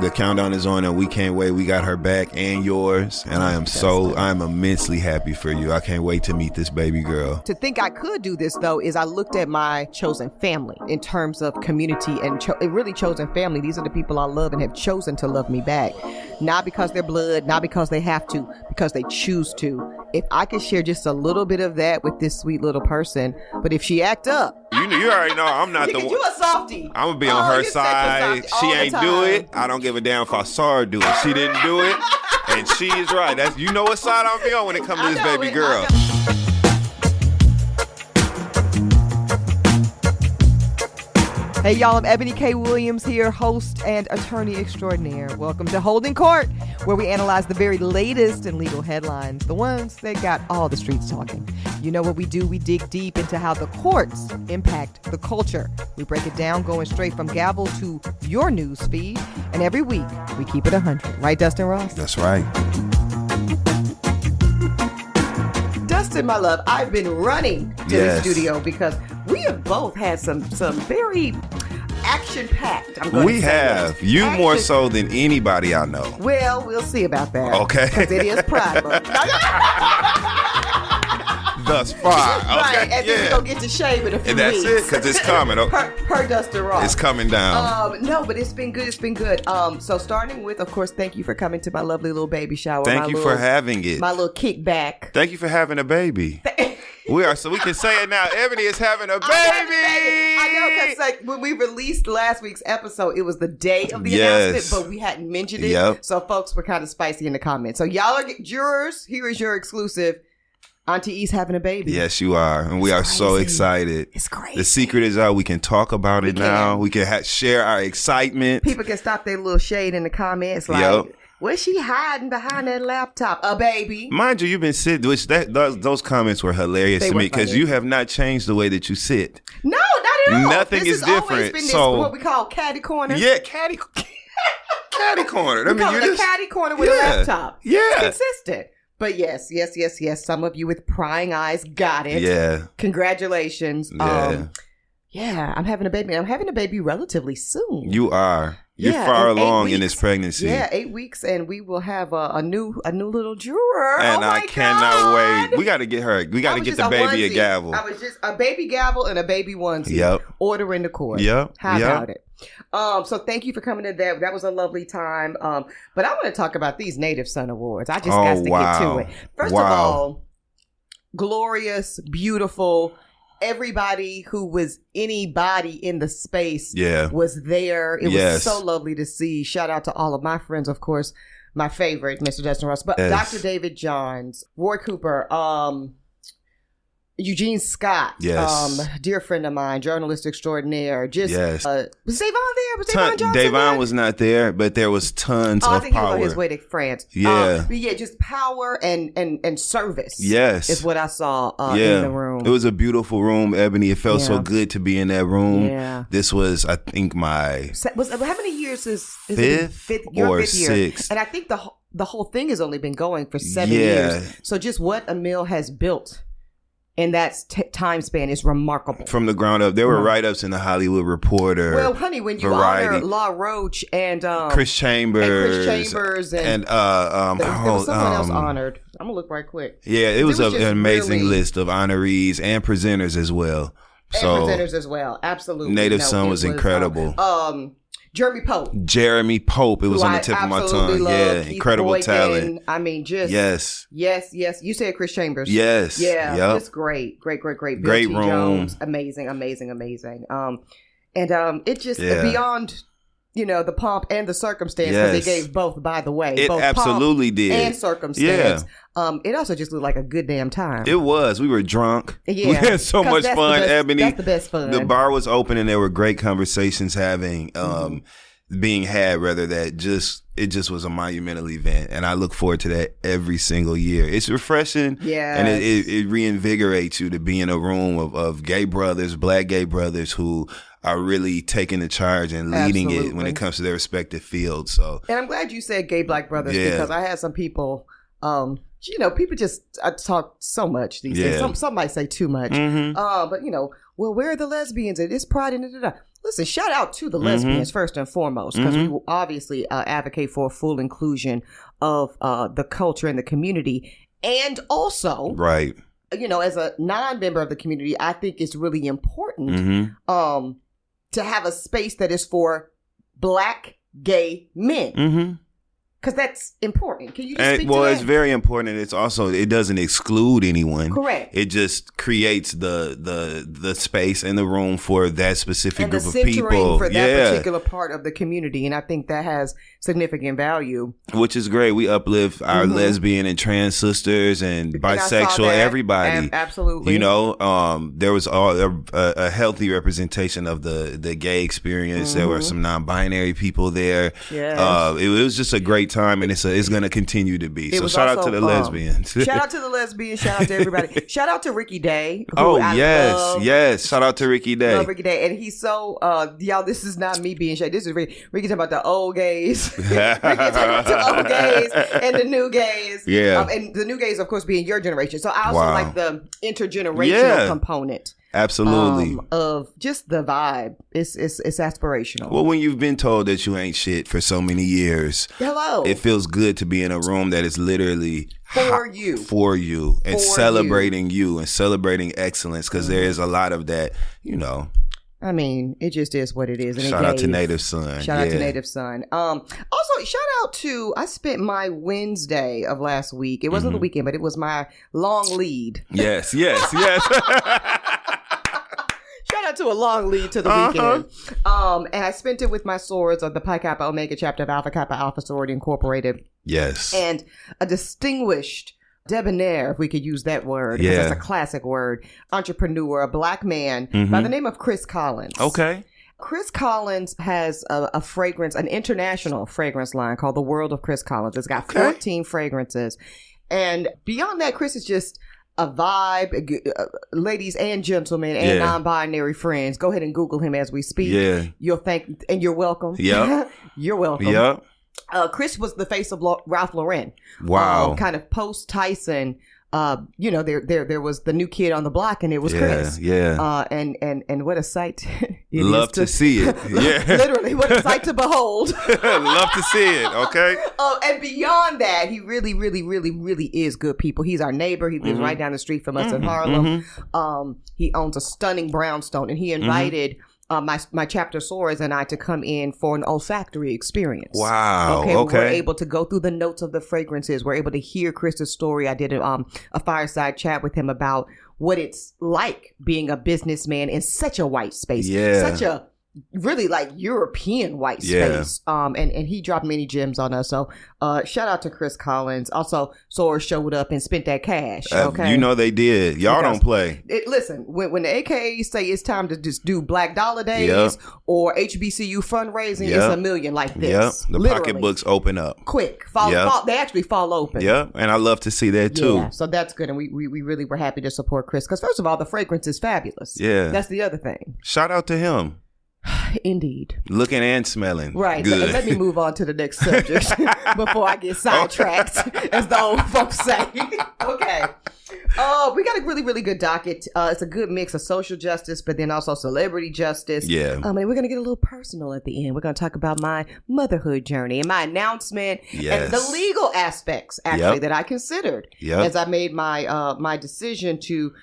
The countdown is on and we can't wait. We got her back and yours. And I'm immensely happy for you. I can't wait to meet this baby girl. To think I could do this, though, is I looked at my chosen family in terms of community and really chosen family. These are the people I love and have chosen to love me back. Not because they're blood, not because they have to, because they choose to. If I could share just a little bit of that with this sweet little person, but if she act up, you already know I'm not the one. You a softie. I'm gonna be on her side. She ain't do it. I don't give a damn if I saw her do it. She didn't do it, and she is right. That's you know what side I'm be on when it comes to this baby girl. Hey y'all, I'm Eboni K. Williams here, host and attorney extraordinaire. Welcome to Holding Court, where we analyze the very latest in legal headlines, the ones that got all the streets talking. You know what we do? We dig deep into how the courts impact the culture. We break it down, going straight from gavel to your news feed. And every week, we keep it 100. Right, Dustin Ross? That's right. Dustin, my love, I've been running to the studio because we have both had some very action-packed. We have. You more so than anybody I know. Well, we'll see about that. Okay. Because it is Pride Month. Thus far. Okay. Right, and then we're going to get to shave in a few and that's weeks. It, because it's coming. Per Dustin Ross. It's coming down. No, but it's been good. It's been good. So starting with, of course, thank you for coming to my lovely little baby shower. Thank you for having it. My little kickback. Thank you for having a baby. We can say it now. Eboni is having a baby. I know, because like when we released last week's episode, it was the day of the announcement, but we hadn't mentioned it. Yep. So folks were kind of spicy in the comments. So y'all are jurors. Here is your exclusive. Auntie E's having a baby. Yes, you are. And we are so excited. It's crazy. The secret is out. We can talk about it now. We can share our excitement. People can stop their little shade in the comments like, what's she hiding behind that laptop? A baby. Mind you, you've been sitting, which those comments were hilarious to me because you have not changed the way that you sit. No, not at all. Nothing is different. This what we call catty corner. Yeah, catty corner. We call it a catty corner with a laptop. Yeah. It's consistent. But yes. Some of you with prying eyes got it. Yeah. Congratulations. Yeah. I'm having a baby. I'm having a baby relatively soon. You are. You're far along in this pregnancy. Yeah, 8 weeks, and we will have a new little juror. And I cannot wait. We got to get her. We got to get the baby a gavel. I was just a baby gavel and a baby onesie. Yep. Order in the court. Yep. How about it? So thank you for coming to that. That was a lovely time. But I want to talk about these Native Son Awards. I just got to get to it. First of all, glorious, beautiful. Everybody who was anybody in the space was there. It was so lovely to see. Shout out to all of my friends, of course. My favorite, Mr. Dustin Ross, but Dr. David Johns, Roy Cooper, Eugene Scott, dear friend of mine, journalist extraordinaire. Was Davon there? Was Davon Johnson Davon there? was not there, but there was tons of power. I think he was on his way to France. Yeah. Just power and service. Yes. Is what I saw in the room. It was a beautiful room, Eboni. It felt so good to be in that room. Yeah. This was, I think, how many years is fifth your or fifth year? sixth? And I think the whole thing has only been going for 7 years. So just what Emil has built in that time span is remarkable. From the ground up. There were write-ups in the Hollywood Reporter. Well, honey, when you honor La Roche and Chris Chambers. And there was someone else honored. I'm going to look right quick. Yeah, it was an amazing list of honorees and presenters as well. Absolutely. Native Son was incredible. Jeremy Pope. It was on the tip of my tongue. Yeah, incredible Boykin, talent. I mean, just yes. You said Chris Chambers. Yes. Yeah. Just great. Great room. Jones, amazing. And it just beyond, the pomp and the circumstance, because they gave both, by the way. It both absolutely pomp did. And circumstance. Yeah. It also just looked like a good damn time. It was. We were drunk. Yeah. We had so much fun, Eboni. That's the best fun. The bar was open and there were great conversations being had, rather, that it just was a monumental event. And I look forward to that every single year. It's refreshing. Yeah. And it reinvigorates you to be in a room of gay brothers, black gay brothers who are really taking the charge and leading it when it comes to their respective fields. So, and I'm glad you said gay black brothers, because I had some people, people just talk so much these days. Some might say too much. But, well, where are the lesbians? And it's pride and da-da-da. Listen, shout out to the lesbians first and foremost, because we will obviously advocate for full inclusion of the culture and the community. And also, right, you know, as a non-member of the community, I think it's really important to have a space that is for Black gay men. Because that's important. Can you just speak to that? It's very important. It's also, it doesn't exclude anyone. Correct. It just creates the space and the room for that specific group of people. And the centering for that particular part of the community. And I think that has significant value. Which is great. We uplift our lesbian and trans sisters and bisexual, everybody. Absolutely. You know, there was a healthy representation of the gay experience. There were some non-binary people there. Yes. It was just a great time, and it's going to continue to be. So shout out to the lesbians. Shout out to the lesbians. Shout out to everybody. Shout out to Ricky Day. Yes. Shout out to Ricky Day. Love Ricky Day, and he's so y'all. This is not me being shady. This is Ricky talking about the old gays. Ricky talking about the old gays and the new gays. Yeah, and the new gays, of course, being your generation. So I also like the intergenerational component. Absolutely. Of just the vibe. It's aspirational. Well, when you've been told that you ain't shit for so many years, it feels good to be in a room that is literally for you and celebrating you and celebrating excellence, because there is a lot of that, you know. I mean, it just is what it is. And shout out to Native Son. Shout out to Native Son. Also, shout out to, I spent my Wednesday of last week. It wasn't the weekend, but it was my long lead. Yes. Shout out to a long lead to the weekend. And I spent it with my swords of the Pi Kappa Omega chapter of Alpha Kappa Alpha Sorority Incorporated. Yes. And a distinguished debonair, if we could use that word, because that's a classic word, entrepreneur, a Black man by the name of Chris Collins. Okay. Chris Collins has a fragrance, an international fragrance line called The World of Chris Collins. It's got 14 fragrances. And beyond that, Chris is just a vibe. Ladies and gentlemen and non-binary friends, go ahead and Google him as we speak. Yeah. You'll thank, and you're welcome. Yeah. You're welcome. Yep. Chris was the face of Ralph Lauren. Wow. Kind of post Tyson. You know, there was the new kid on the block, and it was Chris. Yeah. And what a sight! Love to see it. Yeah. Literally, what a sight to behold. Love to see it. Okay. And beyond that, he really, really, really, really is good people. He's our neighbor. He lives right down the street from us in Harlem. He owns a stunning brownstone, and he invited my chapter sorors and I to come in for an olfactory experience. Wow. Okay. We're able to go through the notes of the fragrances. We're able to hear Chris's story. I did a fireside chat with him about what it's like being a businessman in such a white space. Yeah. Such a really like European white space. And he dropped many gems on us. So shout out to Chris Collins. Also, Sora showed up and spent that cash. Okay. You know they did. Y'all don't play. Listen, when the AKAs say it's time to just do Black Dollar Days or HBCU fundraising, it's a million like this. The pocketbooks open up. Quick. They actually fall open. Yeah. And I love to see that too. Yeah. So that's good. And we really were happy to support Chris. Because first of all, the fragrance is fabulous. Yeah. That's the other thing. Shout out to him. Indeed. Looking and smelling. Right. Good. Let me move on to the next subject before I get sidetracked, as the old folks say. Okay. We got a really, really good docket. It's a good mix of social justice, but then also celebrity justice. Yeah. And we're going to get a little personal at the end. We're going to talk about my motherhood journey and my announcement and the legal aspects, actually, that I considered as I made my decision to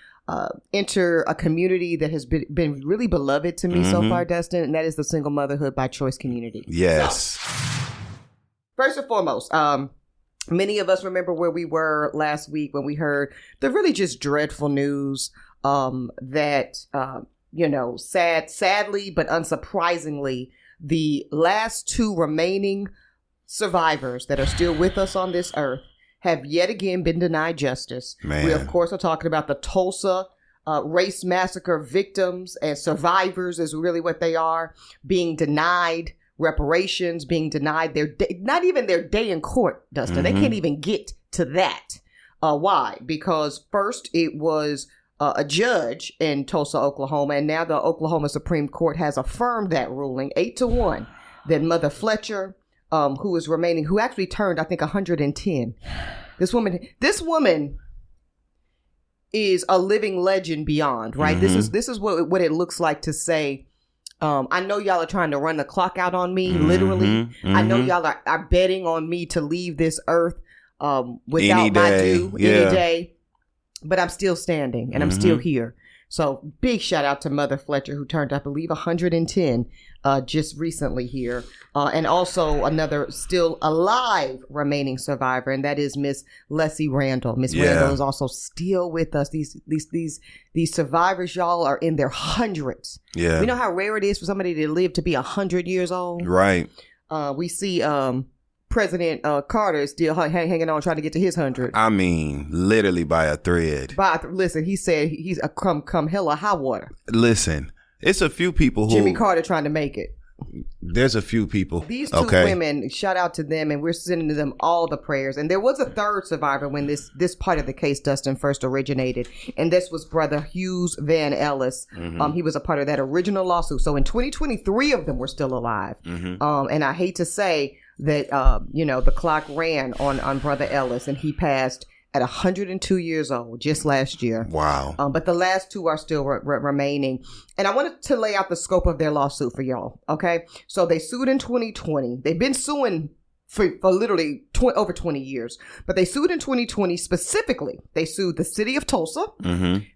enter a community that has been really beloved to me so far, Dustin, and that is the single motherhood by choice community. Yes. So, first and foremost, many of us remember where we were last week when we heard the really just dreadful news that, sadly, but unsurprisingly, the last two remaining survivors that are still with us on this earth have yet again been denied justice. Man. We, of course, are talking about the Tulsa race massacre victims and survivors is really what they are, being denied reparations, being denied not even their day in court, Dustin. They can't even get to that. Why? Because first it was a judge in Tulsa, Oklahoma, and now the Oklahoma Supreme Court has affirmed that ruling 8-1 that Mother Fletcher, who is remaining, who actually turned, I think, 110. This woman is a living legend beyond, right? This is what it looks like to say I know y'all are trying to run the clock out on me, literally. I know y'all are betting on me to leave this earth without my due any day. But I'm still standing and I'm still here. So big shout out to Mother Fletcher, who turned, I believe, 110 just recently here. And also another still alive remaining survivor, and that is Miss Leslie Randall. Miss Randall is also still with us. These survivors, y'all, are in their hundreds. Yeah. We know how rare it is for somebody to live to be 100 years old. Right. We see President Carter is still hanging on, trying to get to his 100. I mean, literally by a thread. Listen, he said he's a come hell or high water. Listen, it's a few people who... Jimmy Carter trying to make it. There's a few people. These two women, shout out to them, and we're sending to them all the prayers. And there was a third survivor when this part of the case, Dustin, first originated. And this was Brother Hughes Van Ellis. He was a part of that original lawsuit. So in 2020, 3 of them were still alive. And I hate to say that, the clock ran on Brother Ellis, and he passed at 102 years old just last year. Wow. But the last 2 are still remaining. And I wanted to lay out the scope of their lawsuit for y'all. Okay. So they sued in 2020. They've been suing for literally over 20 years. But they sued in 2020 specifically. They sued the city of Tulsa.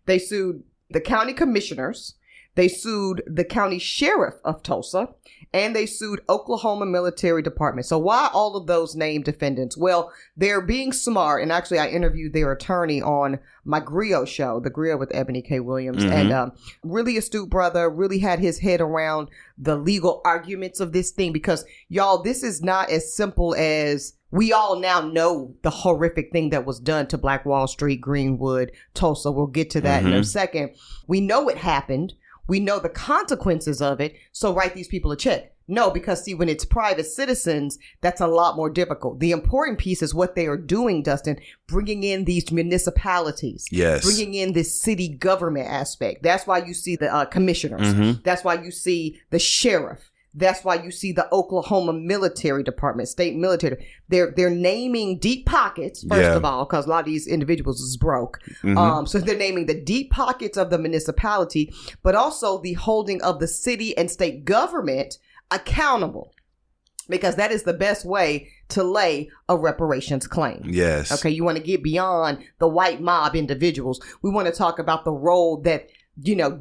They sued the county commissioners. They sued the county sheriff of Tulsa, and they sued Oklahoma Military Department. So why all of those named defendants? Well, they're being smart. And actually, I interviewed their attorney on my Griot show, The Griot with Eboni K. Williams. And really astute brother, really had his head around the legal arguments of this thing. Because, y'all, this is not as simple as... We all now know the horrific thing that was done to Black Wall Street, Greenwood, Tulsa. We'll get to that in a second. We know it happened. We know the consequences of it. So write these people a check. No, because see, when it's private citizens, that's a lot more difficult. The important piece is what they are doing, Dustin, bringing in these municipalities. Yes. Bringing in this city government aspect. That's why you see the commissioners. That's why you see the sheriff. That's why you see the Oklahoma Military Department, state military. They're naming deep pockets, first of all, because a lot of these individuals is broke. So they're naming the deep pockets of the municipality, but also the holding of the city and state government accountable, because that is the best way to lay a reparations claim. Yes. Okay, you want to get beyond the white mob individuals. We want to talk about the role that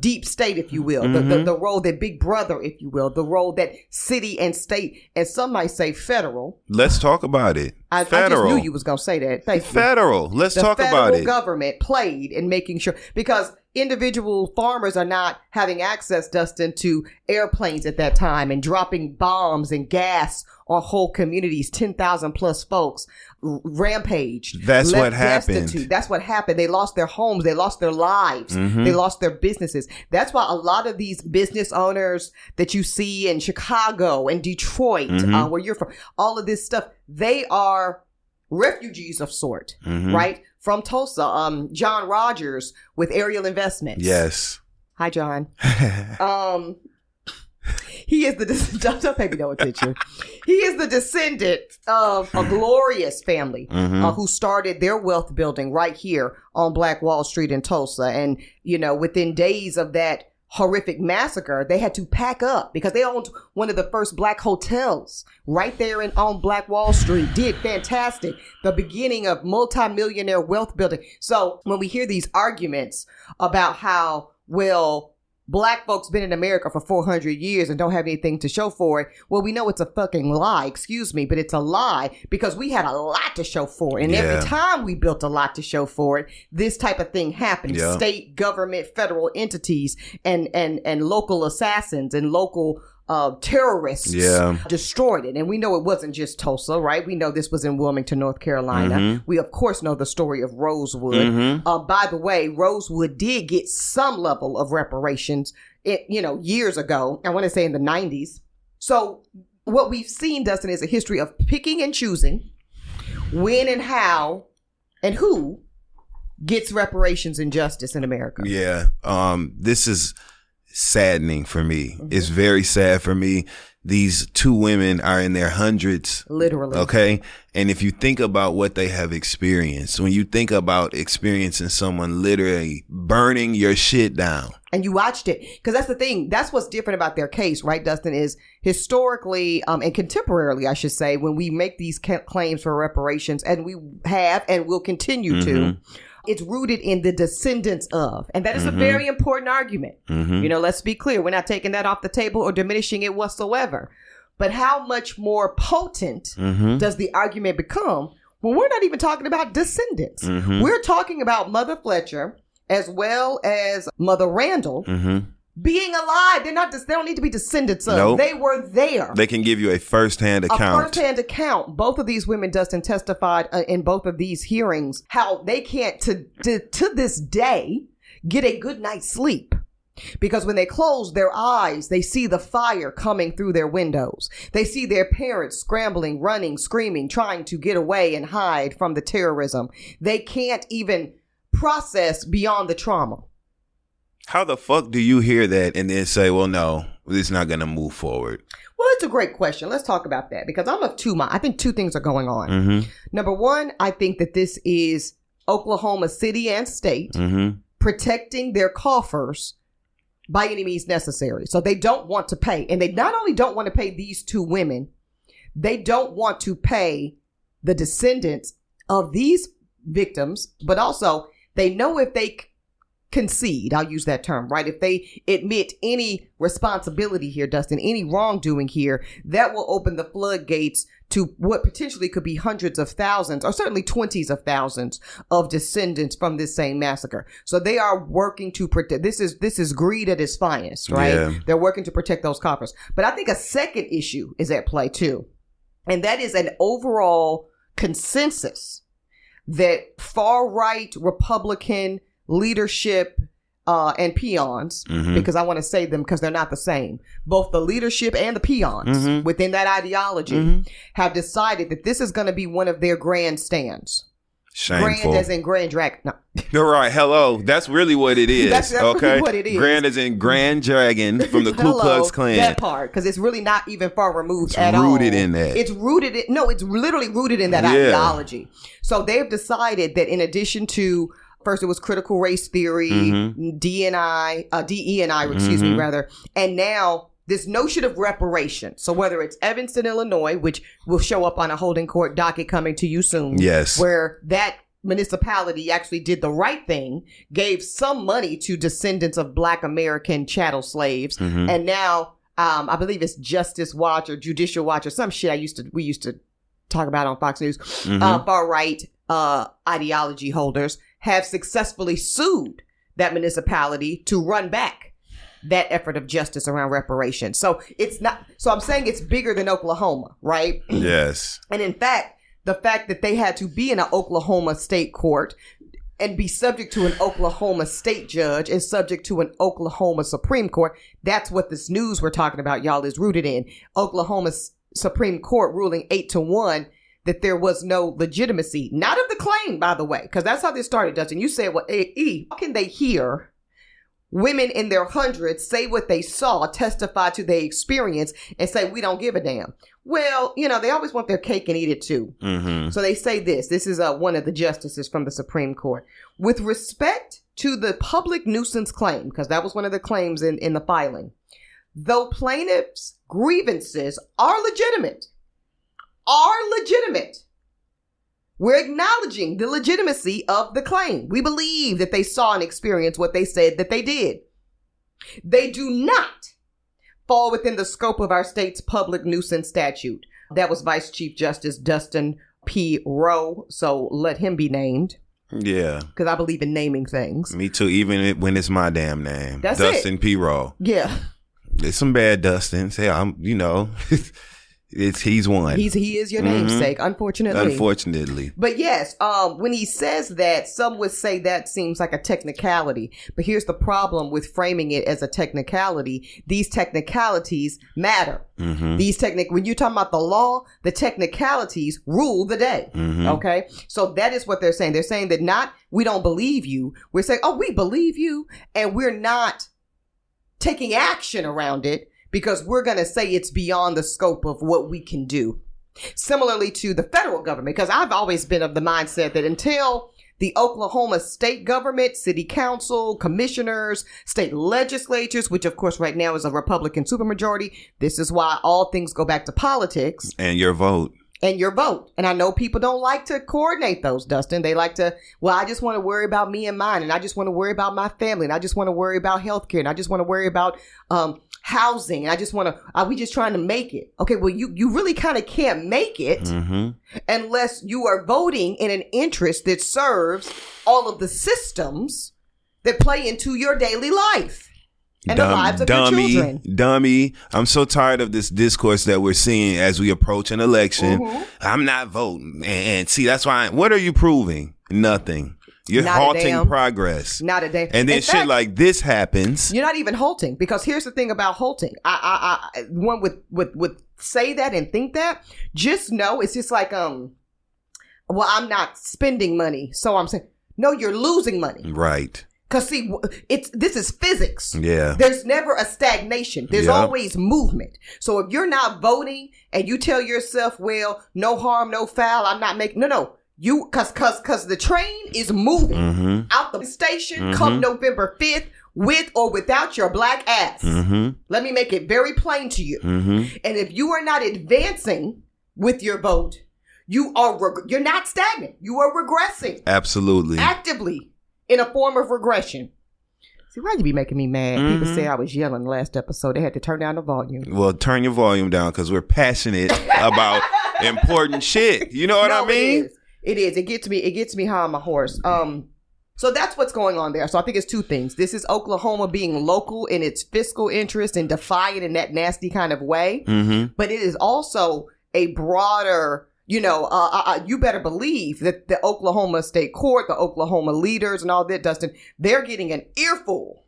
deep state, if you will, the role that Big Brother, if you will, the role that city and state, and some might say federal. Let's talk about it. I just knew you was going to say that. Thank you. Federal. Let's talk about it. The federal government played in making sure, because individual farmers are not having access, Dustin, to airplanes at that time and dropping bombs and gas on whole communities, 10,000 plus folks rampaged. That's what happened. That's what happened. They lost their homes. They lost their lives. They lost their businesses. That's why a lot of these business owners that you see in Chicago and Detroit, where you're from, all of this stuff, they are refugees of sort, right? From Tulsa. John Rogers with Ariel Investments. Yes. Hi, John. He is don't pay me no attention. He is the descendant of a glorious family who started their wealth building right here on Black Wall Street in Tulsa. And, within days of that horrific massacre, they had to pack up because they owned one of the first black hotels right there on Black Wall Street. Did fantastic. The beginning of multimillionaire wealth building. So when we hear these arguments about how, Black folks been in America for 400 years and don't have anything to show for it. Well, we know it's a fucking lie, but it's a lie because we had a lot to show for it. And every time we built a lot to show for it, this type of thing happened. State, government, federal entities and local assassins and local terrorists destroyed it. And we know it wasn't just Tulsa, right? We know this was in Wilmington, North Carolina. We, of course, know the story of Rosewood. By the way, Rosewood did get some level of reparations, years ago. I want to say in the 90s. So what we've seen, Dustin, is a history of picking and choosing when and how and who gets reparations and justice in America. Yeah. This is saddening for me. It's very sad for me. These 2 women are in their hundreds. Literally. Okay. And if you think about what they have experienced, when you think about experiencing someone literally burning your shit down. and you watched it. Because that's the thing. That's what's different about their case, right, Dustin, is historically and contemporarily, I should say, when we make these claims for reparations, and we have and will continue to, it's rooted in the descendants of. And that is a very important argument. You know, let's be clear. We're not taking that off the table or diminishing it whatsoever. But how much more potent does the argument become when we're not even talking about descendants? We're talking about Mother Fletcher as well as Mother Randall being alive. They don't need to be descendants of. Nope. They were there. They can give you a firsthand account. A firsthand account. Both of these women, Dustin, testified in both of these hearings how they can't, to this day, get a good night's sleep. Because when they close their eyes, they see the fire coming through their windows. They see their parents scrambling, running, screaming, trying to get away and hide from the terrorism. They can't even process beyond the trauma. How the fuck do you hear that and then say, well, no, it's not going to move forward? Well, it's a great question. Let's talk about that, because I'm of two minds. I think two things are going on. Number one, I think that this is Oklahoma City and state protecting their coffers by any means necessary. So they don't want to pay. And they not only don't want to pay these two women, they don't want to pay the descendants of these victims, but also they know if they concede, I'll use that term, right? If they admit any responsibility here, Dustin, any wrongdoing here, that will open the floodgates to what potentially could be hundreds of thousands, or certainly 20s of thousands of descendants from this same massacre. So they are working to protect. This is greed at its finest, right? Yeah. They're working to protect those coffers. But I think a second issue is at play too. And that is an overall consensus that far-right Republican leadership and peons, because I want to say them because they're not the same. Both the leadership and the peons within that ideology have decided that this is going to be one of their grandstands. Shameful. Grand as in Grand Dragon. No. You're right. Hello. That's really what it is. That's okay. Really what it is. Grand as in Grand Dragon from the Ku Klux Klan. That part, because it's really not even far removed at all. It's rooted in that. It's literally rooted in that ideology. So they've decided that in addition to, first it was critical race theory, DE&I, and now this notion of reparation. So whether it's Evanston, Illinois, which will show up on a holding court docket coming to you soon. Yes. Where that municipality actually did the right thing, gave some money to descendants of Black American chattel slaves. And now, I believe it's Justice Watch or Judicial Watch or some shit we used to talk about on Fox News. Far right ideology holders have successfully sued that municipality to run back that effort of justice around reparations. So it's not, so I'm saying it's bigger than Oklahoma, right? Yes. And in fact, the fact that they had to be in an Oklahoma state court and be subject to an Oklahoma state judge and subject to an Oklahoma Supreme Court, that's what this news we're talking about, y'all, is rooted in. Oklahoma Supreme Court ruling 8-1 that there was no legitimacy, not of the claim, by the way, because that's how this started, Dustin. You said, well, how can they hear women in their hundreds say what they saw, testify to their experience, and say, we don't give a damn? Well, you know, they always want their cake and eat it too. So they say this is one of the justices from the Supreme Court. With respect to the public nuisance claim, because that was one of the claims in the filing, though plaintiffs' grievances are legitimate, we're acknowledging the legitimacy of the claim. We believe that they saw and experienced what they said that they did. They do not fall within the scope of our state's public nuisance statute. That was Vice Chief Justice Dustin P. Rowe, so let him be named. Yeah. Because I believe in naming things. Me too, even when it's my damn name. That's Dustin P. Rowe. Yeah. There's some bad Dustins. Hey, he's one. He is your namesake, unfortunately. But yes, when he says that, some would say that seems like a technicality. But here's the problem with framing it as a technicality. These technicalities matter. When you're talking about the law, the technicalities rule the day. Okay? So that is what they're saying. They're saying that not, we don't believe you. We're saying, oh, we believe you, and we're not taking action around it, because we're going to say it's beyond the scope of what we can do. Similarly to the federal government, because I've always been of the mindset that until the Oklahoma state government, city council, commissioners, state legislatures, which of course right now is a Republican supermajority. This is why all things go back to politics. And your vote. And your vote. And I know people don't like to coordinate those, Dustin. They like to, well, I just want to worry about me and mine. And I just want to worry about my family. And I just want to worry about healthcare. And I just want to worry about housing. And I just want to, are we just trying to make it? Okay, well, you really kind of can't make it unless you are voting in an interest that serves all of the systems that play into your daily life. And the lives of your children. Dummy. I'm so tired of this discourse that we're seeing as we approach an election. I'm not voting. And see, that's why. What are you proving? Nothing. You're not halting progress. Not a damn. And then shit like this happens. You're not even halting, because here's the thing about halting. One would say that and think that. Just know it's just like, well, I'm not spending money, so I'm saying, no, you're losing money. Right. Because see, this is physics. Yeah. There's never a stagnation. There's always movement. So if you're not voting and you tell yourself, well, no harm, no foul, I'm not making, no. You, cause the train is moving out the station come November 5th with or without your black ass. Let me make it very plain to you. And if you are not advancing with your vote, you're not stagnant. You are regressing. Absolutely. Actively. In a form of regression. See, why'd you be making me mad? People say I was yelling last episode. They had to turn down the volume. Well, turn your volume down because we're passionate about important shit. You know what I mean? It is. It gets me high on my horse. So that's what's going on there. So I think it's two things. This is Oklahoma being local in its fiscal interest and defiant in that nasty kind of way. But it is also a broader... you better believe that the Oklahoma State Court, the Oklahoma leaders and all that, Dustin, they're getting an earful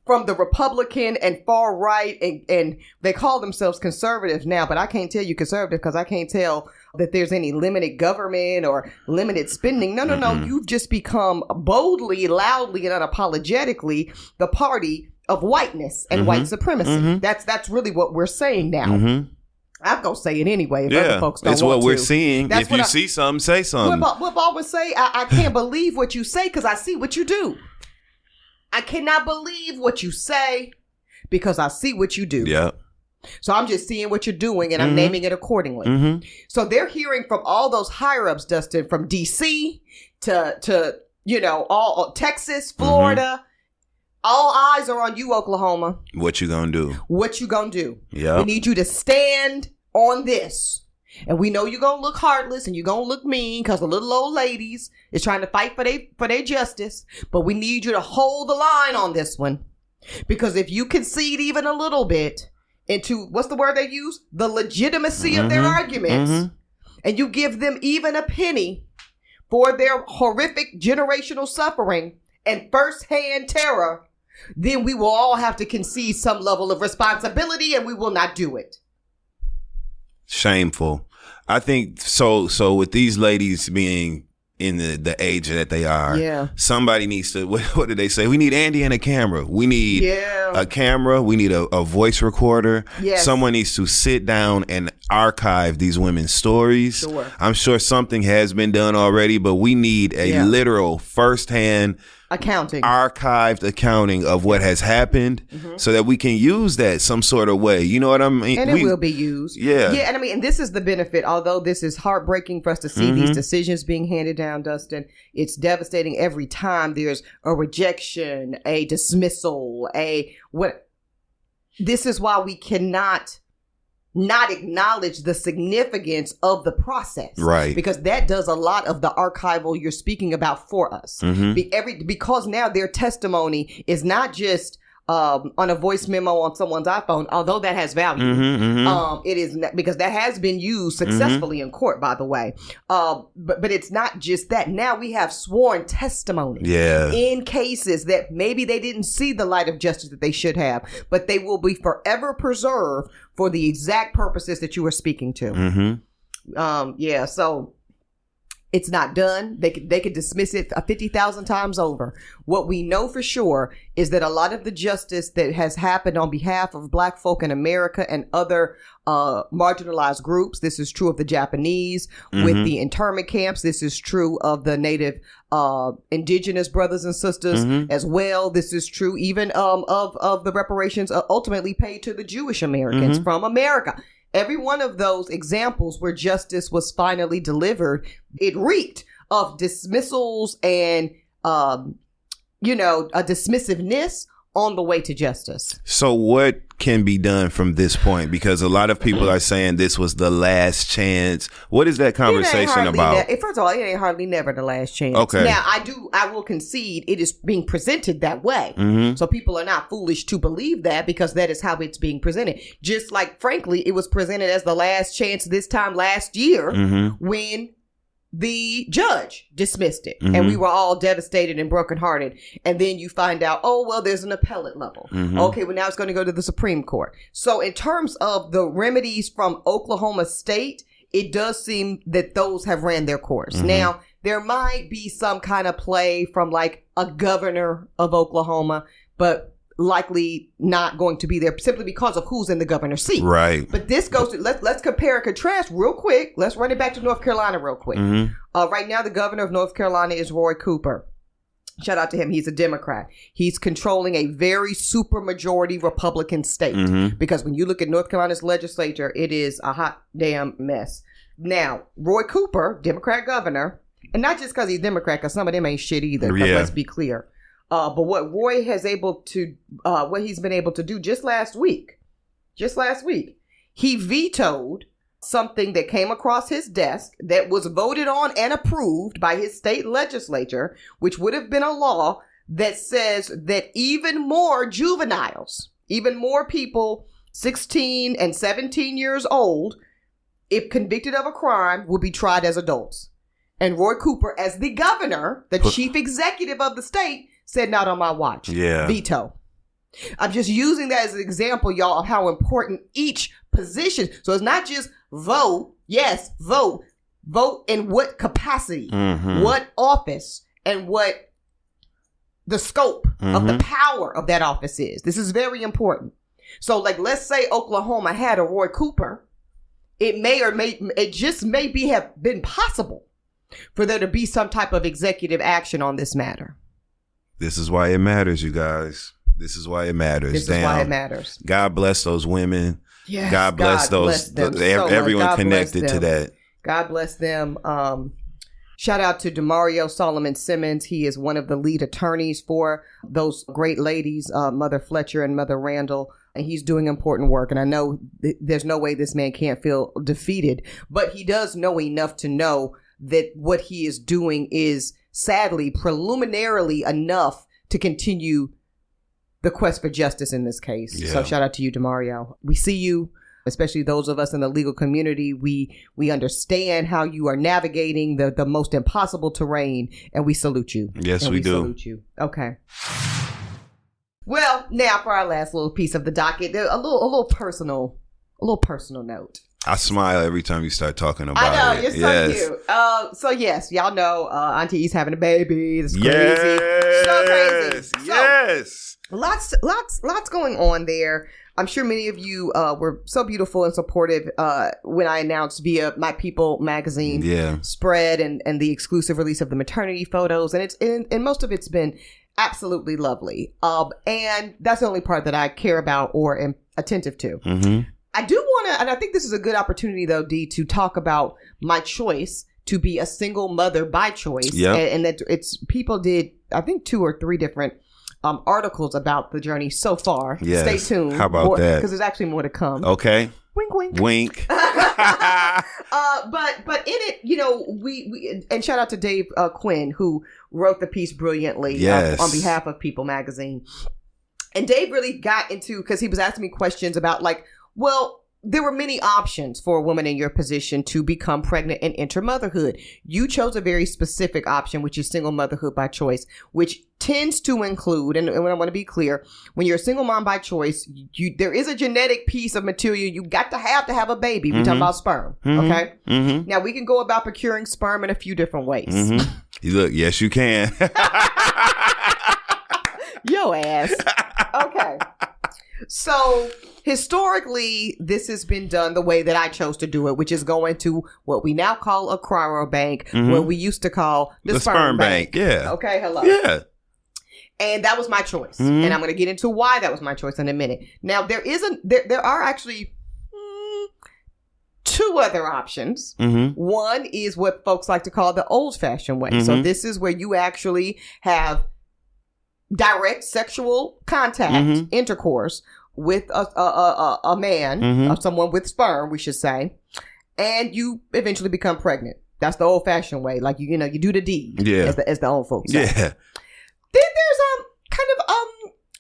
from the Republican and far right, and they call themselves conservatives now, but I can't tell you conservative because I can't tell that there's any limited government or limited spending. No. You've just become boldly, loudly, and unapologetically the party of whiteness and white supremacy. That's really what we're saying now. I'm going to say it anyway if other folks don't want to. It's what we're seeing. That's if you see something, say something. What Bob would say, I can't believe what you say because I see what you do. I cannot believe what you say because I see what you do. Yeah. So I'm just seeing what you're doing and I'm naming it accordingly. So they're hearing from all those higher ups, Dustin, from DC to all Texas, Florida. All eyes are on you, Oklahoma. What you gonna do? Yeah. We need you to stand on this. And we know you're gonna look heartless and you're gonna look mean because the little old ladies is trying to fight for their justice. But we need you to hold the line on this one. Because if you concede even a little bit into, what's the word they use? The legitimacy of their arguments. And you give them even a penny for their horrific generational suffering and firsthand terror, then we will all have to concede some level of responsibility and we will not do it. Shameful. I think so with these ladies being in the age that they are, somebody needs to, what did they say? We need Andy and a camera. We need a camera. We need a voice recorder. Someone needs to sit down and archive these women's stories. I'm sure something has been done already, but we need a literal firsthand archived accounting of what has happened so that we can use that some sort of way. You know what I mean? And it will be used. Yeah. And I mean, and this is the benefit, although this is heartbreaking for us to see these decisions being handed down, Dustin. It's devastating every time there's a rejection, a dismissal, this is why we cannot not acknowledge the significance of the process. Right. Because that does a lot of the archival you're speaking about for us. Because now their testimony is not just on a voice memo on someone's iPhone, although that has value. It is not, because that has been used successfully in court, by the way. But it's not just that. Now we have sworn testimony in cases that maybe they didn't see the light of justice that they should have, but they will be forever preserved for the exact purposes that you were speaking to. So It's not done. They could dismiss it 50,000 times over. What we know for sure is that a lot of the justice that has happened on behalf of Black folk in America and other marginalized groups, this is true of the Japanese with the internment camps. This is true of the Native indigenous brothers and sisters as well. This is true even of the reparations ultimately paid to the Jewish Americans from America. Every one of those examples where justice was finally delivered, it reeked of dismissals and, a dismissiveness on the way to justice. So what can be done from this point? Because a lot of people are saying this was the last chance. What is that conversation about? First of all, it ain't hardly never the last chance. Okay. Now, I will concede it is being presented that way. So people are not foolish to believe that because that is how it's being presented. Just like, frankly, it was presented as the last chance this time last year when the judge dismissed it and we were all devastated and brokenhearted. And then you find out, oh, well, there's an appellate level. Okay, well, now it's going to go to the Supreme Court. So in terms of the remedies from Oklahoma State, it does seem that those have ran their course. Now, there might be some kind of play from like a governor of Oklahoma, but likely not going to be there simply because of who's in the governor's seat. Right. But this goes to, let's compare and contrast real quick. Let's run it back to North Carolina real quick. Right now, the governor of North Carolina is Roy Cooper. Shout out to him. He's a Democrat. He's controlling a very super majority Republican state because when you look at North Carolina's legislature, it is a hot damn mess. Now, Roy Cooper, Democrat governor, and not just because he's Democrat, because some of them ain't shit either. Yeah. Let's be clear. But what Roy has what he's been able to do just last week, he vetoed something that came across his desk that was voted on and approved by his state legislature, which would have been a law that says that even more juveniles, even more people 16 and 17 years old, if convicted of a crime, will be tried as adults. And Roy Cooper, as the governor, the chief executive of the state, said not on my watch. Yeah. Veto. I'm just using that as an example, y'all, of how important each position. So it's not just vote. Yes, vote. Vote in what capacity, what office, and what the scope of the power of that office is. This is very important. So, like, let's say Oklahoma had a Roy Cooper. It just may have been possible for there to be some type of executive action on this matter. This is why it matters, you guys. This is why it matters. This is why it matters. God bless those women. Yes, God bless everyone connected to that. God bless them. Shout out to Demario Solomon Simmons. He is one of the lead attorneys for those great ladies, Mother Fletcher and Mother Randall. And he's doing important work. And I know there's no way this man can't feel defeated. But he does know enough to know that what he is doing is sadly preliminarily enough to continue the quest for justice in this case. Yeah. So shout out to you, Demario. We see you, especially those of us in the legal community. We understand how you are navigating the most impossible terrain, and we salute you. Yes, we do. Salute you. Okay. Well, now for our last little piece of the docket, a little personal note. I smile every time you start talking about it. I know, you're so cute. So yes, y'all know Auntie E's having a baby. It's crazy. Yes. So crazy. So, yes. Lots going on there. I'm sure many of you were so beautiful and supportive when I announced via My People magazine spread and the exclusive release of the maternity photos. And and most of it's been absolutely lovely. And that's the only part that I care about or am attentive to. I do want to, and I think this is a good opportunity, though, Dee, to talk about my choice to be a single mother by choice. Yep. And that people did, I think, 2 or 3 different articles about the journey so far. Yes. Stay tuned. How about that? Because there's actually more to come. Okay. Wink, wink. Wink. But in it, we and shout out to Dave Quinn, who wrote the piece brilliantly on behalf of People magazine. And Dave really got into, because he was asking me questions about well, there were many options for a woman in your position to become pregnant and enter motherhood. You chose a very specific option, which is single motherhood by choice, which tends to include, and I want to be clear, when you're a single mom by choice, there is a genetic piece of material you got to have a baby. We're talking about sperm, okay? Now, we can go about procuring sperm in a few different ways. Look, yes, you can. Yo ass. Okay. So, historically, this has been done the way that I chose to do it, which is going to what we now call a cryobank, what we used to call the sperm bank. Yeah. Okay, hello. Yeah. And that was my choice. And I'm going to get into why that was my choice in a minute. Now, there are actually two other options. One is what folks like to call the old-fashioned way. So this is where you actually have direct sexual contact, intercourse with a man, or someone with sperm, we should say, and you eventually become pregnant. That's the old-fashioned way. Like, you do the deed, as the old folks say. Yeah. Then there's kind of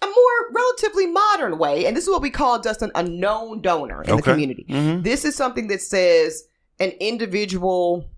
a more relatively modern way, and this is what we call, Dustin, a known donor in the community. This is something that says an individual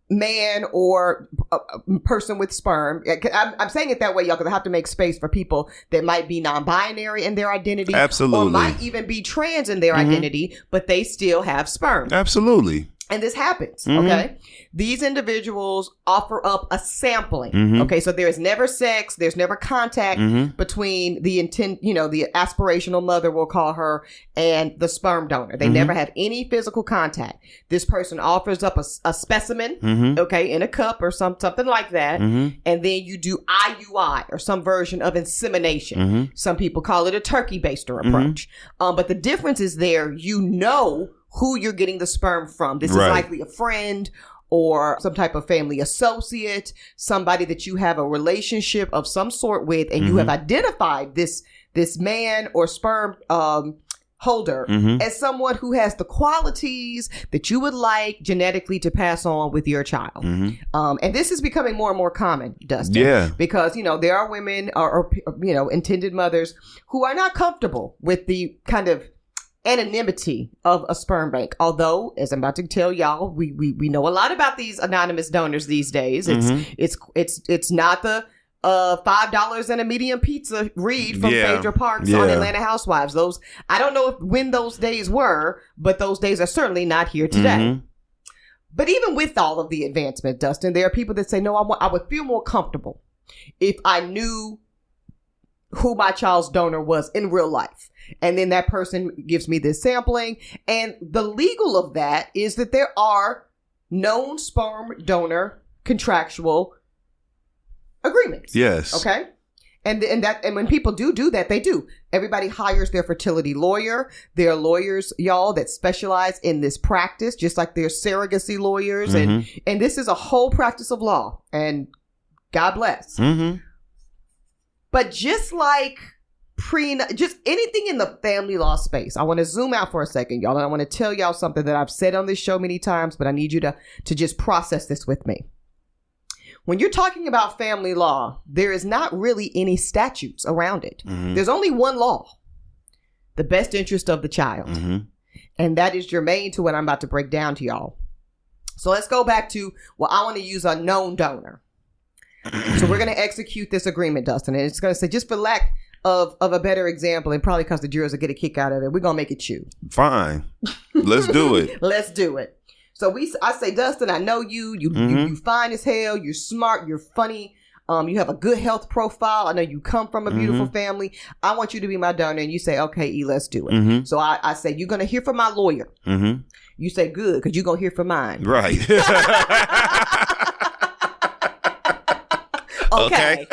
man or a person with sperm. I'm saying it that way, y'all, because I have to make space for people that might be non-binary in their identity. Absolutely. Or might even be trans in their identity, but they still have sperm. Absolutely. And this happens, okay? These individuals offer up a sampling, okay? So there is never sex, there's never contact between the the aspirational mother, we'll call her, and the sperm donor. They never have any physical contact. This person offers up a specimen, okay, in a cup or something like that, and then you do IUI, or some version of insemination. Some people call it a turkey baster approach. But the difference is there, who you're getting the sperm from. This is likely a friend or some type of family associate, somebody that you have a relationship of some sort with, and you have identified this man or sperm holder as someone who has the qualities that you would like genetically to pass on with your child. And this is becoming more and more common, Dustin. Yeah. Because, there are women or intended mothers who are not comfortable with the kind of anonymity of a sperm bank. Although, as I'm about to tell y'all, we know a lot about these anonymous donors these days. It's not the $5 and a medium pizza read from Phaedra Parks on Atlanta Housewives. Those, I don't know when those days were, but those days are certainly not here today. But even with all of the advancement, Dustin, there are people that say, no, I would feel more comfortable if I knew who my child's donor was in real life. And then that person gives me this sampling. And the legal of that is that there are known sperm donor contractual agreements. Yes. Okay. And when people do that, they do. Everybody hires their fertility lawyer. There are lawyers, y'all, that specialize in this practice, just like there's surrogacy lawyers. And this is a whole practice of law. And God bless. But just like just anything in the family law space, I want to zoom out for a second, y'all. And I want to tell y'all something that I've said on this show many times, but I need you to just process this with me. When you're talking about family law, there is not really any statutes around it. There's only one law, the best interest of the child. And that is germane to what I'm about to break down to y'all. So let's go back to, I want to use a known donor. So we're going to execute this agreement, Dustin. And it's going to say, just for lack of a better example, and probably because the jurors will get a kick out of it, we're going to make it you. Fine. Let's do it. Let's do it. So I say, Dustin, I know you fine as hell. You're smart. You're funny. You have a good health profile. I know you come from a beautiful family. I want you to be my donor. And you say, okay, E, let's do it. So I say, you're going to hear from my lawyer. You say, good, because you're going to hear from mine. Right. Okay.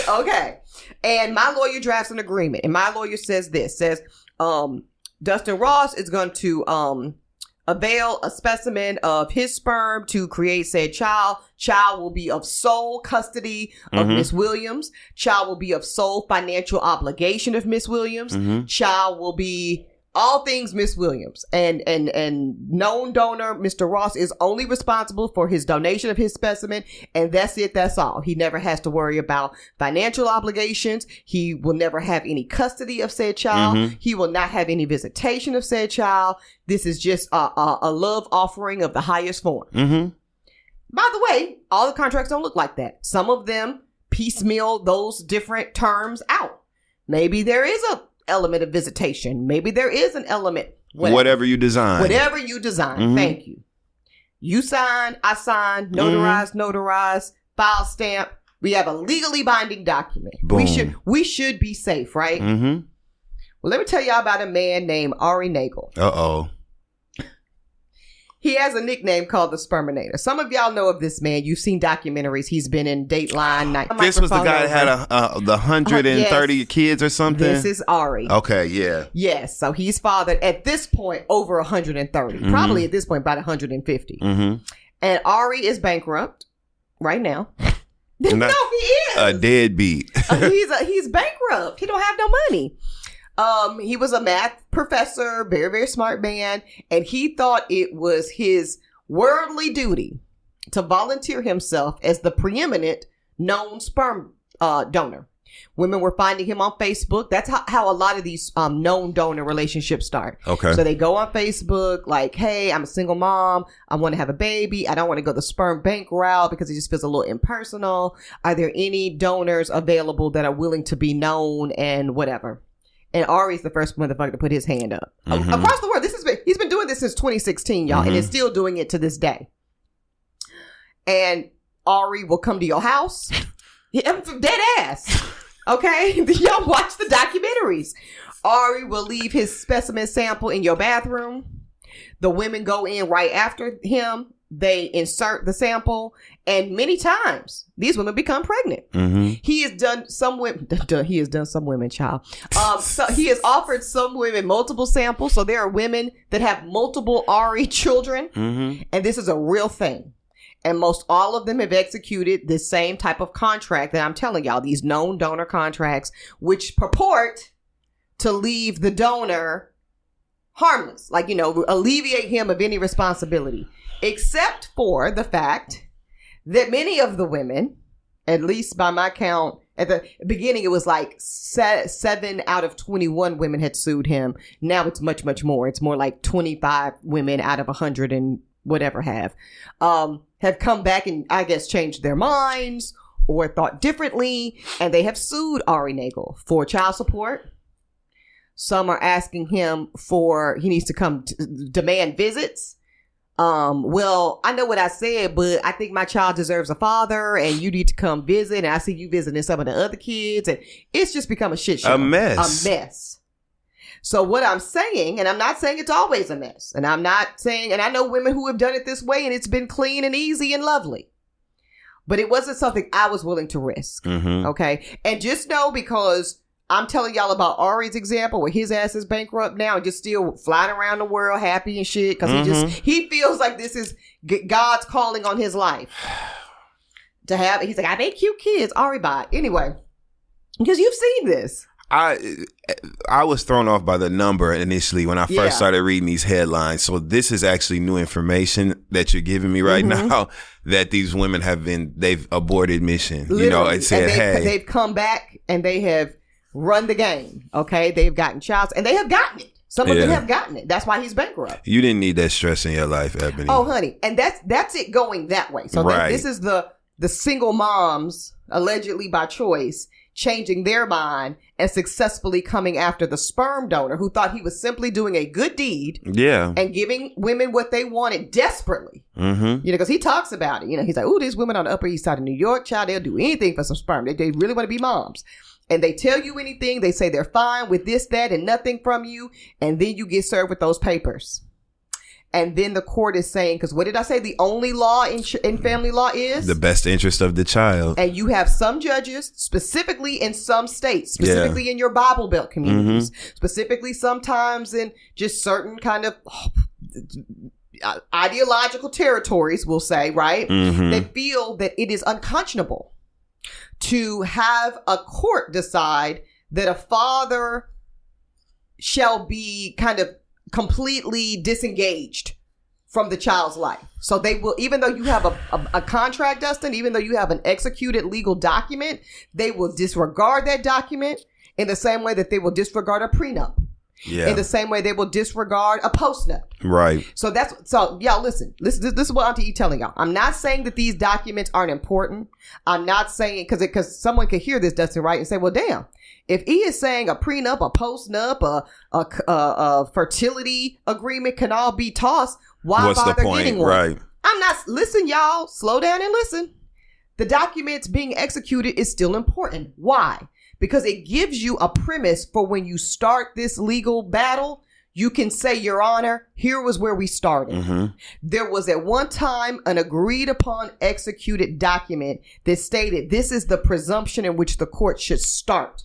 Okay. And my lawyer drafts an agreement. And my lawyer says, Dustin Ross is going to avail a specimen of his sperm to create said child. Child will be of sole custody of Miss Williams. Child will be of sole financial obligation of Miss Williams. Child will be all things Miss Williams. And known donor, Mr. Ross, is only responsible for his donation of his specimen. And that's it. That's all. He never has to worry about financial obligations. He will never have any custody of said child. He will not have any visitation of said child. This is just a love offering of the highest form. By the way, all the contracts don't look like that. Some of them piecemeal those different terms out. Maybe there is an element of visitation. Maybe there is an element. Whatever you design. Whatever you design. Mm-hmm. Thank you. You sign, I sign, notarize, file stamp. We have a legally binding document. Boom. We should be safe, right? Mm-hmm. Well, let me tell y'all about a man named Ari Nagel. Uh-oh. He has a nickname called the Sperminator. Some of y'all know of this man. You've seen documentaries. He's been in Dateline. This was the guy that had the 130 kids or something? This is Ari. Okay, yeah. Yes. So he's fathered, at this point, over 130. Mm-hmm. Probably at this point, about 150. Mm-hmm. And Ari is bankrupt right now. No, he is. A deadbeat. He's bankrupt. He don't have no money. He was a math professor, very, very smart man, and he thought it was his worldly duty to volunteer himself as the preeminent known sperm donor. Women were finding him on Facebook. That's how a lot of these known donor relationships start. Okay. So they go on Facebook like, hey, I'm a single mom. I want to have a baby. I don't want to go the sperm bank route because it just feels a little impersonal. Are there any donors available that are willing to be known and whatever? And Ari's the first motherfucker to put his hand up. Mm-hmm. Across the world, he's been doing this since 2016, y'all, and is still doing it to this day. And Ari will come to your house. Dead ass. Okay? Y'all watch the documentaries. Ari will leave his specimen sample in your bathroom. The women go in right after him. They insert the sample, and many times these women become pregnant. Mm-hmm. He has done some women, child. So he has offered some women multiple samples. So there are women that have multiple Ari children, and this is a real thing. And most all of them have executed this same type of contract that I'm telling y'all, these known donor contracts, which purport to leave the donor harmless, like, alleviate him of any responsibility. Except for the fact that many of the women, at least by my count, at the beginning, it was like 7 out of 21 women had sued him. Now it's much, much more. It's more like 25 women out of 100 and whatever have come back and I guess changed their minds or thought differently. And they have sued Ari Nagel for child support. Some are asking him he needs to come demand visits. Well, I know what I said, but I think my child deserves a father and you need to come visit. And I see you visiting some of the other kids, and it's just become a shit show. A mess. So what I'm saying, and I'm not saying it's always a mess, and I'm not saying, and I know women who have done it this way and it's been clean and easy and lovely, but it wasn't something I was willing to risk. Mm-hmm. Okay. And just know, because I'm telling y'all about Ari's example where his ass is bankrupt now and just still flying around the world happy and shit because he feels like this is God's calling on his life to have. He's like, I make cute kids. Ari bot. Anyway, because you've seen this. I was thrown off by the number initially when I first started reading these headlines. So this is actually new information that you're giving me right now, that these women they've aborted mission. Literally. It said, they've come back and they have run the game. Okay. They've gotten child, and they have gotten it. Some of them have gotten it. That's why he's bankrupt. You didn't need that stress in your life, Eboni. Oh, honey. And that's it going that way. So this is the single moms, allegedly by choice, changing their mind and successfully coming after the sperm donor who thought he was simply doing a good deed. Yeah. And giving women what they wanted desperately. Mm-hmm. Because he talks about it. He's like, ooh, these women on the Upper East Side of New York, child, they'll do anything for some sperm. They really want to be moms. And they tell you anything. They say they're fine with this, that, and nothing from you. And then you get served with those papers. And then the court is saying, because what did I say? The only law in family law is? The best interest of the child. And you have some judges, specifically in some states, specifically in your Bible Belt communities, specifically sometimes in just certain kind of ideological territories, we'll say, right? Mm-hmm. They feel that it is unconscionable to have a court decide that a father shall be kind of completely disengaged from the child's life. So they will, even though you have a contract, Dustin, even though you have an executed legal document, they will disregard that document in the same way that they will disregard a prenup. In the same way they will disregard a post-nup. Right. So y'all listen. This is what Auntie E telling y'all. I'm not saying that these documents aren't important. I'm not saying, because someone could hear this, Dustin, right, and say, well, damn, if E is saying a prenup, a post-nup, a fertility agreement can all be tossed, why bother getting one? Right. I'm not, listen, y'all, slow down and listen. The documents being executed is still important. Why? Because it gives you a premise for when you start this legal battle, you can say, Your Honor, here was where we started. Mm-hmm. There was at one time an agreed upon executed document that stated this is the presumption in which the court should start.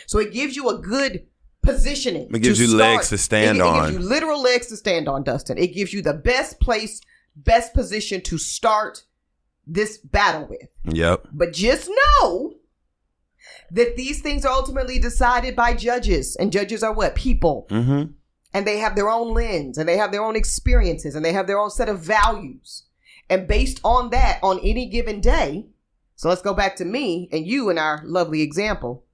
So it gives you a good positioning. It gives you legs to stand on. It gives you literal legs to stand on, Dustin. It gives you the best place, best position to start this battle with. Yep. But just know that these things are ultimately decided by judges, and judges are what? People. Mm-hmm. And they have their own lens, and they have their own experiences, and they have their own set of values. And based on that, on any given day, so let's go back to me and you and our lovely example.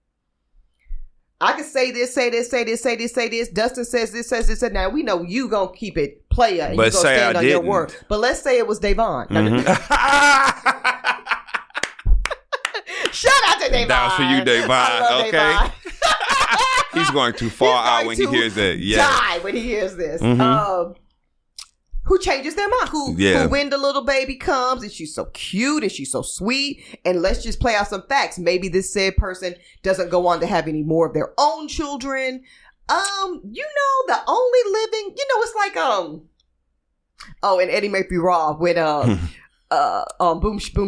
I could say this, say this, say this, say this, say this. Dustin says this, says this. Now, we know you going to keep it player, and you going to stand on your word. But let's say it was Davon. Mm-hmm. Shout out to Davon. That was for you, Davon. Okay. Davon. He's going too far out when he hears that. Yeah. Die when he hears this. Mm-hmm. Who changes their mind? Who when the little baby comes and she's so cute and she's so sweet, and let's just play out some facts. Maybe this said person doesn't go on to have any more of their own children. The only living, it's like and Eddie Murphy Raw with Boom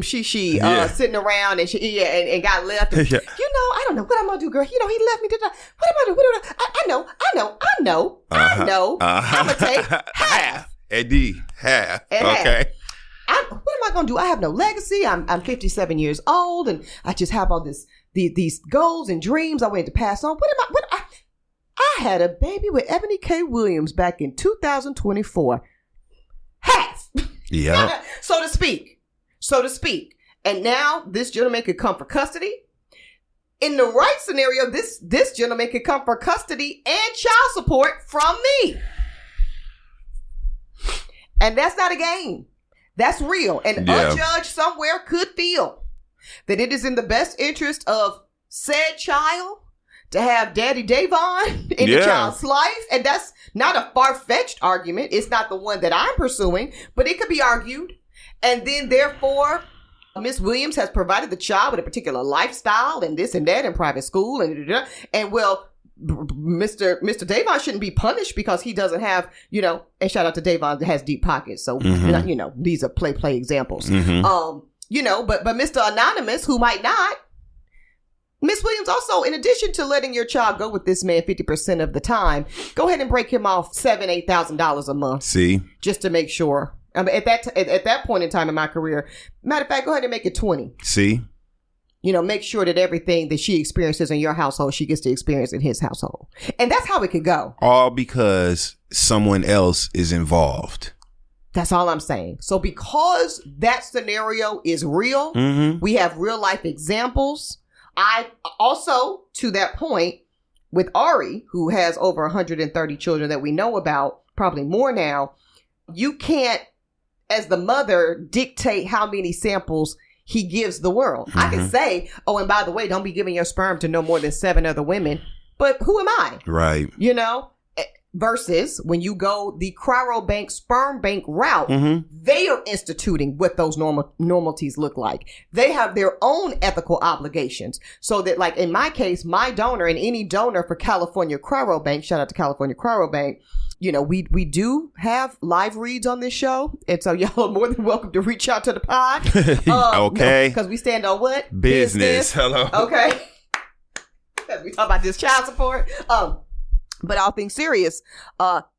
Shishi sitting around and and got left. And, I don't know what I'm gonna do, girl. He left me to die. What am I doing? I know. I'm gonna take half. Eddie, half. Okay. What am I gonna do? I have no legacy. I'm 57 years old, and I just have all these goals and dreams I wanted to pass on. I had a baby with Eboni K. Williams back in 2024. Half. Yeah. So to speak. And now this gentleman could come for custody. In the right scenario, this gentleman could come for custody and child support from me. And that's not a game. That's real. And a judge somewhere could feel that it is in the best interest of said child to have Daddy Davon in the child's life. And that's not a far-fetched argument. It's not the one that I'm pursuing, but it could be argued. And then therefore, Miss Williams has provided the child with a particular lifestyle and this and that in private school. And well, Mr. Davon shouldn't be punished because he doesn't have, and shout out to Davon that has deep pockets. So, these are play examples. Mm-hmm. But Mr. Anonymous, who might not, Miss Williams also, in addition to letting your child go with this man 50% of the time, go ahead and break him off $7,000-$8,000 a month. See, just to make sure. At that point in time in my career, matter of fact, go ahead and make it 20. See, make sure that everything that she experiences in your household, she gets to experience in his household, and that's how it could go. All because someone else is involved. That's all I'm saying. So because that scenario is real, we have real life examples. I also, to that point, with Ari, who has over 130 children that we know about, probably more now, you can't, as the mother, dictate how many samples he gives the world. Mm-hmm. I can say, and by the way, don't be giving your sperm to no more than 7 other women. But who am I? Right. Versus when you go the cryobank sperm bank route, they are instituting what those normalities look like. They have their own ethical obligations. So that, like in my case, my donor and any donor for California Cryobank, shout out to California Cryobank, we do have live reads on this show. And so y'all are more than welcome to reach out to the pod. Okay. Because we stand on what? Business. Hello. Okay. Because we talk about this child support. But all things serious,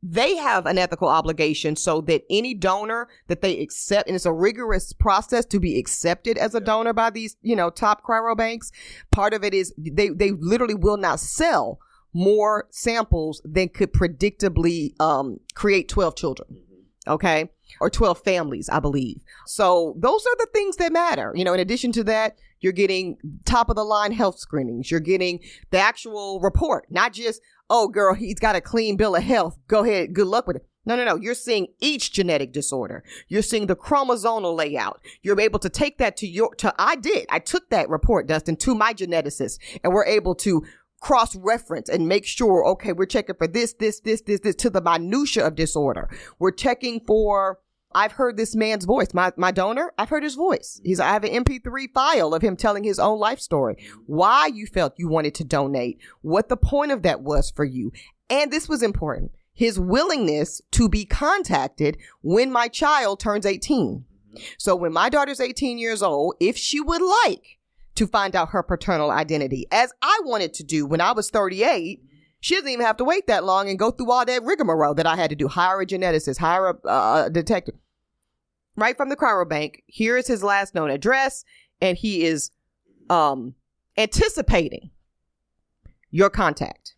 they have an ethical obligation so that any donor that they accept, and it's a rigorous process to be accepted as a donor by these, top cryobanks. Part of it is they literally will not sell more samples than could predictably create 12 children. Okay. Or 12 families, I believe. So those are the things that matter. In addition to that, You're getting top of the line health screenings. You're getting the actual report, not just, oh, girl, he's got a clean bill of health. Go ahead. Good luck with it. No. You're seeing each genetic disorder. You're seeing the chromosomal layout. You're able to take that I took that report, Dustin, to my geneticist, and we're able to cross-reference and make sure, okay, we're checking for this, to the minutia of disorder. We're checking for, I've heard this man's voice. My donor, I've heard his voice. I have an MP3 file of him telling his own life story, why you felt you wanted to donate, what the point of that was for you. And this was important. His willingness to be contacted when my child turns 18. So when my daughter's 18 years old, if she would like to find out her paternal identity, as I wanted to do when I was 38, she doesn't even have to wait that long and go through all that rigmarole that I had to do. Hire a geneticist, hire a detective. Right from the cryobank, here is his last known address, and he is anticipating your contact.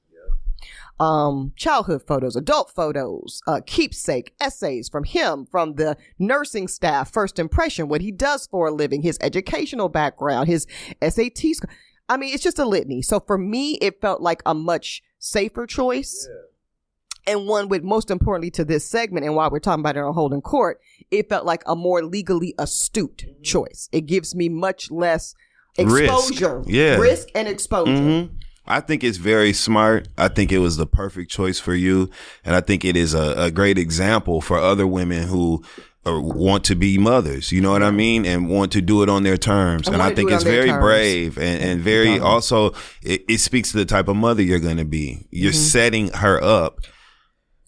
Childhood photos, adult photos, keepsake essays from him, from the nursing staff, first impression, what he does for a living, his educational background, his SAT score. I mean, it's just a litany. So for me, it felt like a much safer choice. Yeah. And one with, most importantly to this segment, and while we're talking about it on Holding Court, it felt like a more legally astute choice. It gives me much less exposure, risk and exposure. Mm-hmm. I think it's very smart. I think it was the perfect choice for you. And I think it is a great example for other women who want to be mothers, you know what I mean? And want to do it on their terms. And I think it's very brave and very also, it speaks to the type of mother you're going to be. You're setting her up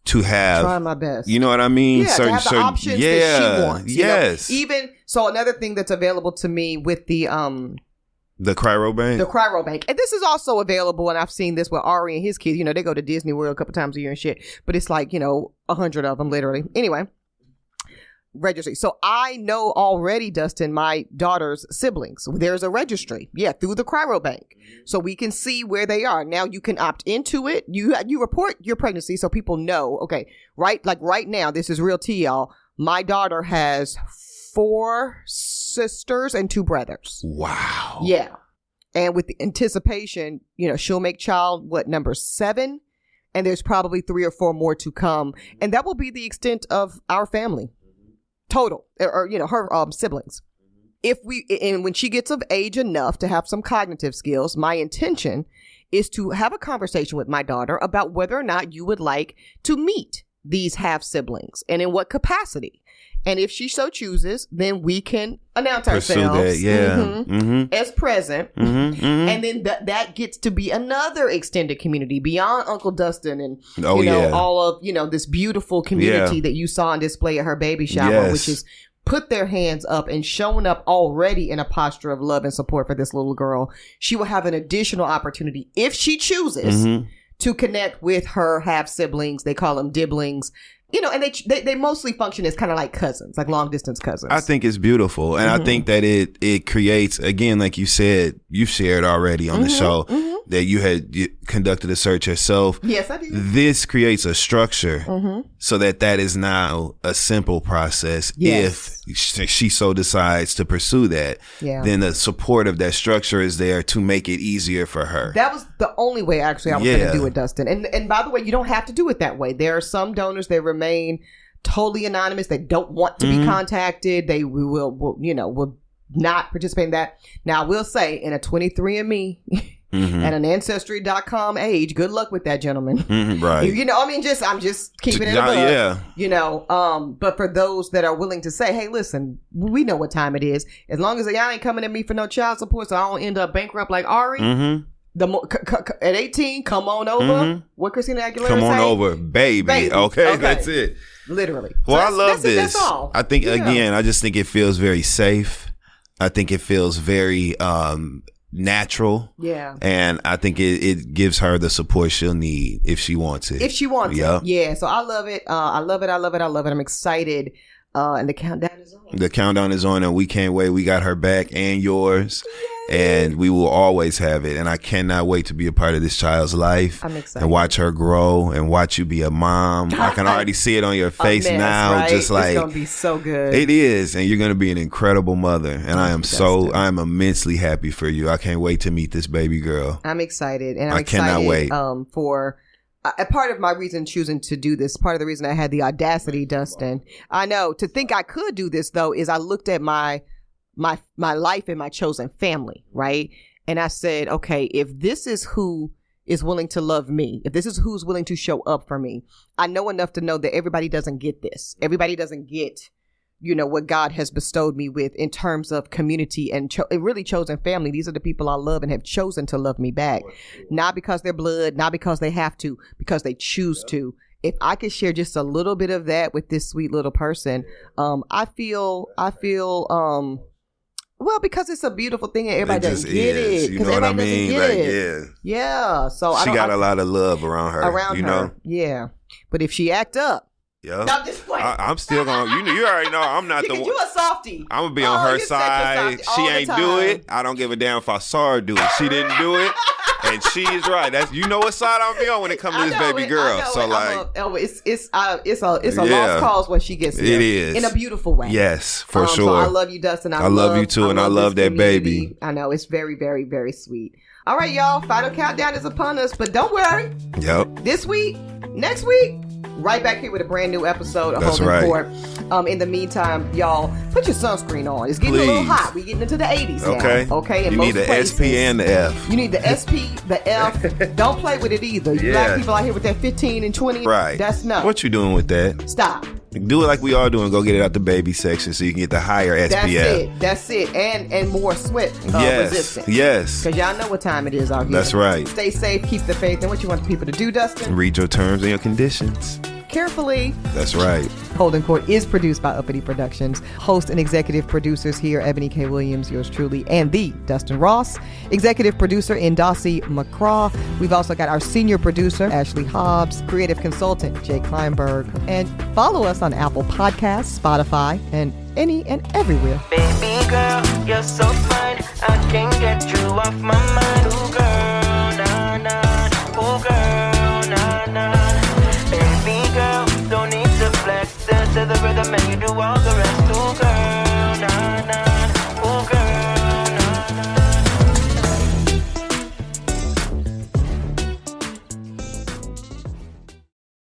to have, try my best. You know what I mean? Yeah, to have the options that she wants. Yes. Even, so another thing that's available to me with the cryobank? The cryobank. And this is also available, and I've seen this with Ari and his kids. You know, they go to Disney World a couple times a year and shit. But it's like, 100 of them, literally. Anyway, registry. So I know already, Dustin, my daughter's siblings. There's a registry. Yeah, through the cryobank. So we can see where they are. Now you can opt into it. You report your pregnancy so people know. Okay, right? Like right now, this is real tea, y'all. My daughter has 4 sisters and 2 brothers. Wow. Yeah. And with the anticipation, she'll make child, number 7? And there's probably 3 or 4 more to come. And that will be the extent of our family. Total. Or, her siblings. And when she gets of age enough to have some cognitive skills, my intention is to have a conversation with my daughter about whether or not you would like to meet these half siblings and in what capacity. And if she so chooses, then we can announce ourselves as present. And then that gets to be another extended community beyond Uncle Dustin and, all of, this beautiful community that you saw on display at her baby shower, which is put their hands up and shown up already in a posture of love and support for this little girl. She will have an additional opportunity, if she chooses, to connect with her half siblings. They call them dibblings. And they mostly function as kind of like cousins, like long distance cousins. I think it's beautiful. And I think that it creates, again, like you said, you shared already on the show that you had conducted a search yourself. Yes, I did. This creates a structure so that is now a simple process. Yes. If she so decides to pursue that, then the support of that structure is there to make it easier for her. That was the only way actually I was going to do it, Dustin. And by the way, you don't have to do it that way. There are some donors that remain totally anonymous. They don't want to be contacted. They will not participate in that. Now, I will say, in a 23andMe and an Ancestry.com age, good luck with that, gentleman. Right. I'm just keeping it above. But for those that are willing to say, hey, listen, we know what time it is. As long as y'all ain't coming at me for no child support, so I don't end up bankrupt like Ari. At 18, come on over. What Christina Aguilera come on over, baby. Okay, that's it. Literally. Well, I love this. That's all. I think, again, I just think it feels very safe. I think it feels very natural. Yeah. And I think it gives her the support she'll need if she wants it. If she wants it. Yeah. So I love it. I love it. I'm excited. And the countdown is on. The countdown is on, and we can't wait. We got her back and yours. And we will always have it. And I cannot wait to be a part of this child's life. I'm excited. And watch her grow and watch you be a mom. I can already see it on your face now. Right? Just like, it's going to be so good. It is. And you're going to be an incredible mother. And I'm immensely happy for you. I can't wait to meet this baby girl. I'm excited. And I cannot wait. For a part of my reason choosing to do this, part of the reason I had the audacity, Dustin, I know, to think I could do this, though, is I looked at my life and my chosen family, right? And I said, okay, if this is who is willing to love me, if this is who's willing to show up for me, I know enough to know that everybody doesn't get this. Everybody doesn't get, what God has bestowed me with in terms of community and really chosen family. These are the people I love and have chosen to love me back. Not because they're blood, not because they have to, because they choose to. If I could share just a little bit of that with this sweet little person, I feel well, because it's a beautiful thing and everybody doesn't get it. You know what I mean? Like, yeah. So she got a lot of love around her. You know? Yeah. But if she act up, yeah, I'm still gonna. You already know I'm not the one. You a softie. I'm gonna be on her side. She ain't do it. I don't give a damn if I saw her do it. She didn't do it, and she is right. That's what side I'm be on when it comes to this baby girl. So it's a lost cause when she gets there. It is in a beautiful way. Yes, for sure. So I love you, Dustin. I love you too, and I love that baby. I know it's very, very, very sweet. All right, y'all. Final countdown is upon us, but don't worry. Yep. This week, next week. Right back here with a brand new episode of Holding Court. In the meantime, y'all, put your sunscreen on. It's getting a little hot. We're getting into the 80s now. Okay. You need the SP and the F. You need the SP, the F. Don't play with it either. You black people out here with that 15 and 20. Right. That's no. What you doing with that? Stop. Do it like we all do and go get it out the baby section so you can get the higher SPF. That's it. And more sweat resistance. Yes. Because y'all know what time it is out here. That's right. Stay safe, keep the faith. And what you want the people to do, Dustin? Read your terms and your conditions carefully. That's right. Holding Court is produced by Uppity Productions. Host and executive producers here, Eboni K. Williams, yours truly, and the Dustin Ross. Executive producer in Dossie, McCraw. We've also got our senior producer, Ashley Hobbs. Creative consultant, Jay Kleinberg. And follow us on Apple Podcasts, Spotify, and any and everywhere. Baby girl, you're so fine. I can't get you off my mind.